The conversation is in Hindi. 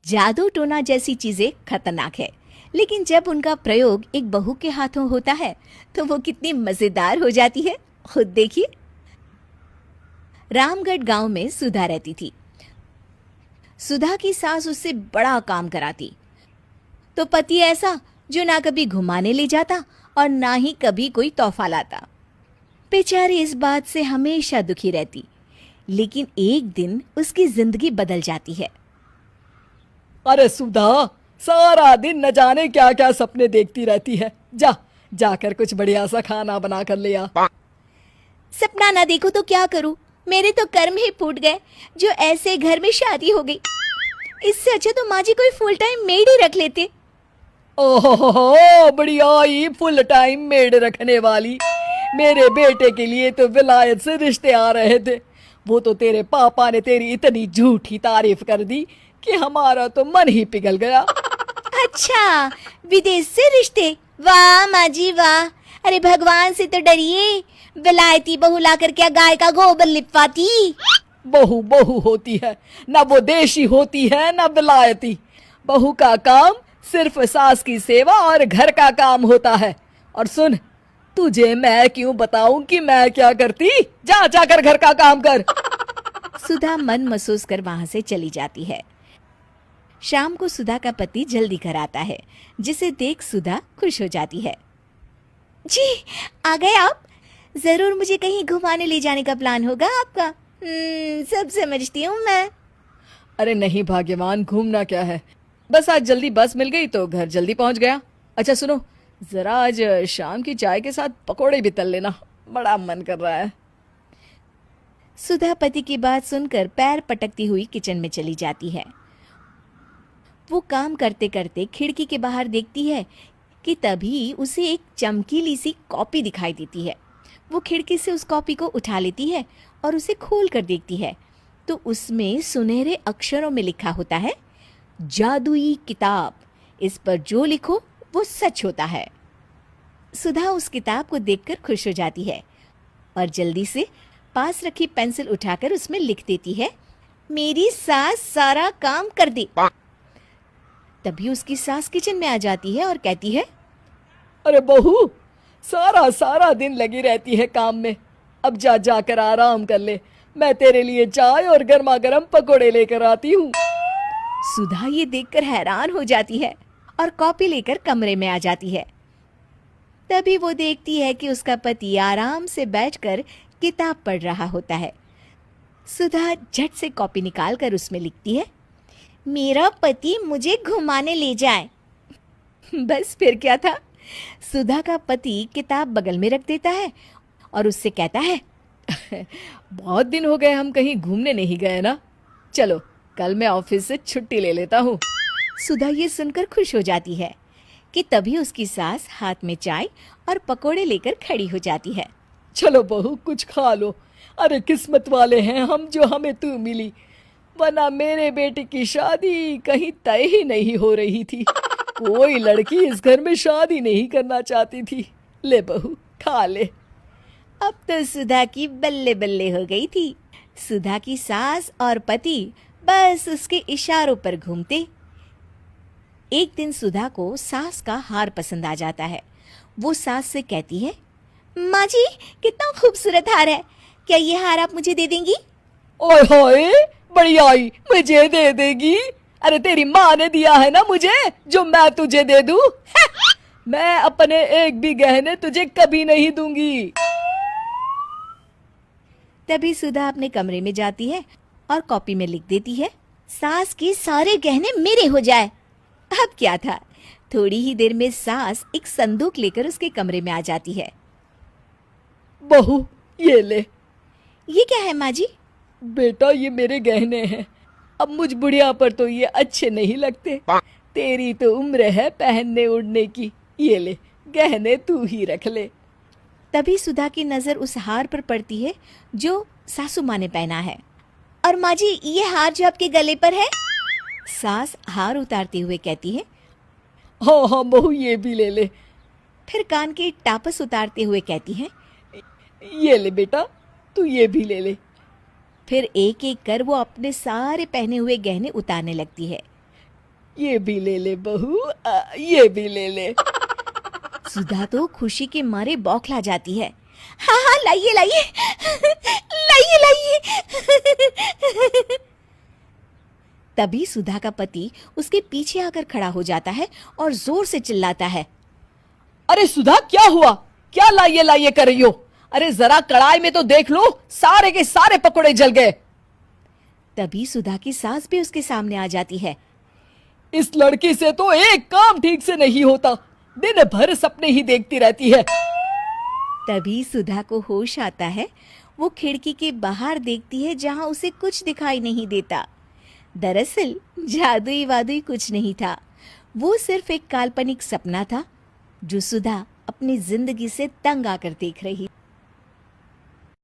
जादू टोना जैसी चीजें खतरनाक है, लेकिन जब उनका प्रयोग एक बहू के हाथों होता है तो वो कितनी मजेदार हो जाती है, खुद देखिए। रामगढ़ गांव में सुधा रहती थी। सुधा की सास उससे बड़ा काम कराती, तो पति ऐसा जो ना कभी घुमाने ले जाता और ना ही कभी कोई तोहफा लाता। बेचारी इस बात से हमेशा दुखी रहती, लेकिन एक दिन उसकी जिंदगी बदल जाती है। अरे सुधा, सारा दिन न जाने क्या क्या सपने देखती रहती है। जाकर कुछ बढ़िया सा खाना बना कर ले आ। सपना ना देखो तो क्या करूं, मेरे तो कर्म ही फूट गए जो ऐसे घर में शादी हो गई। इससे अच्छा तो माँ जी कोई फुल टाइम मेड ही रख लेते। ओहो, बढ़िया ही फुल टाइम मेड रखने वाली। मेरे बेटे के लिए तो विलायत से रिश्ते आ रहे थे। वो तो तेरे पापा ने तेरी इतनी झूठी तारीफ कर दी कि हमारा तो मन ही पिघल गया। अच्छा, विदेश से रिश्ते? वाह माँ जी वाह। अरे भगवान से तो डरिए, विलायती बहू लाकर क्या गाय का गोबर लिपवाती। बहू बहू होती है, ना वो देशी होती है ना विलायती। बहू का काम सिर्फ सास की सेवा और घर का काम होता है। और सुन, तुझे मैं क्यों बताऊं कि मैं क्या करती? जा जाकर घर का काम कर। सुधा मन महसूस कर वहां से चली जाती है। शाम को सुधा का पति जल्दी घर आता है, जिसे देख सुधा खुश हो जाती है। जी, आ गए आप? जरूर मुझे कहीं घुमाने ले जाने का प्लान होगा आपका। सब समझती हूँ मैं। अरे नहीं भाग्यवान, घूमना क्या है, बस आज जल्दी बस मिल गई तो घर जल्दी पहुंच गया। अच्छा सुनो, जरा आज शाम की चाय के साथ पकोड़े भी तल लेना, बड़ा मन कर रहा है। सुधा पति की बात सुनकर पैर पटकती हुई किचन में चली जाती है। वो काम करते करते खिड़की के बाहर देखती है कि तभी उसे एक चमकीली सी कॉपी दिखाई देती है। वो खिड़की से उस कॉपी को उठा लेती है और उसे खोल कर देखती है तो उसमें सुनहरे अक्षरों में लिखा होता है, जादुई किताब, इस पर जो लिखो वो सच होता है। सुधा उस किताब को देखकर खुश हो जाती है और जल्दी से पास रखी पेंसिल उठाकर उसमें लिख देती है, मेरी सास सारा काम कर दे। तभी उसकी सास किचन में आ जाती है और कहती है, अरे बहू, सारा सारा दिन लगी रहती है काम में, अब जा जाकर आराम कर ले। मैं तेरे लिए चाय और गर्मा गर्म पकोड़े लेकर आती हूँ। सुधा ये देखकर हैरान हो जाती है और कॉपी लेकर कमरे में आ जाती है। तभी वो देखती है कि उसका पति आराम से बैठकर किताब पढ़ रहा होता है। सुधा झट से कॉपी निकालकर उसमें लिखती है, मेरा पति मुझे घुमाने ले जाए। बस फिर क्या था, सुधा का पति किताब बगल में रख देता है और उससे कहता है, बहुत दिन हो गए हम कहीं घूमने नहीं गए ना, चलो कल मैं ऑफिस से छुट्टी ले लेता हूँ। सुधा ये सुनकर खुश हो जाती है कि तभी उसकी सास हाथ में चाय और पकोड़े लेकर खड़ी हो जाती है। चलो बहू, कुछ खा लो। अरे किस्मत वाले हैं हम जो हमें तू मिली, वरना मेरे बेटे की शादी कहीं तय ही नहीं हो रही थी। कोई लड़की इस घर में शादी नहीं करना चाहती थी। ले बहू, खा ले। अब तो सुधा की बल्ले बल्ले हो गई थी। सुधा की सास और पति बस उसके इशारों पर घूमते। एक दिन सुधा को सास का हार पसंद आ जाता है। वो सास से कहती है, माँ जी कितना खूबसूरत हार है, क्या ये हार आप मुझे दे देंगी? ओए होए, बढ़िया ही, मुझे दे देगी? अरे तेरी माँ ने दिया है ना मुझे, जो मैं तुझे दे दूं? मैं अपने एक भी गहने तुझे कभी नहीं दूंगी। तभी सुधा अपने कमरे में जाती है और कॉपी में लिख देती है, सास के सारे गहने मेरे हो जाए। अब क्या था, थोड़ी ही देर में सास एक संदूक लेकर उसके कमरे में आ जाती है। बहू ये ले। ये क्या है माँ जी? बेटा ये मेरे गहने हैं, अब मुझ बुढ़िया पर तो ये अच्छे नहीं लगते। तेरी तो उम्र है पहनने उड़ने की, ये ले गहने तू ही रख ले। तभी सुधा की नजर उस हार पर पड़ती है जो सासू माँ ने पहना है। और माँ जी ये हार जो आपके गले पर है? सास हार उतारते हुए कहती है, हाँ हाँ बहू ये भी ले ले। फिर कान के टापस उतारते हुए कहती है, ये ले बेटा, तू ये भी ले ले। फिर एक एक कर वो अपने सारे पहने हुए गहने उतारने लगती है। ये भी ले ले बहू, ये भी ले ले। सुधा तो खुशी के मारे बौखला जाती है। हाँ हाँ, लाइए लाइए, लाइए लाइए। तभी सुधा का पति उसके पीछे आकर खड़ा हो जाता है और जोर से चिल्लाता है, अरे सुधा, क्या हुआ? क्या लाइए लाइए कर रही हो? अरे जरा कढ़ाई में तो देख लो, सारे के सारे पकोड़े जल गए। तभी सुधा की सास भी उसके सामने आ जाती है। इस लड़की से तो एक काम ठीक से नहीं होता, दिन भर सपने ही देखती रहती है। तभी सुधा को होश आता है। वो खिड़की के बाहर देखती है जहां उसे कुछ दिखाई नहीं देता। दरअसल जादुई वादुई कुछ नहीं था, वो सिर्फ एक काल्पनिक सपना था जो सुधा अपनी जिंदगी से तंग आकर देख रही।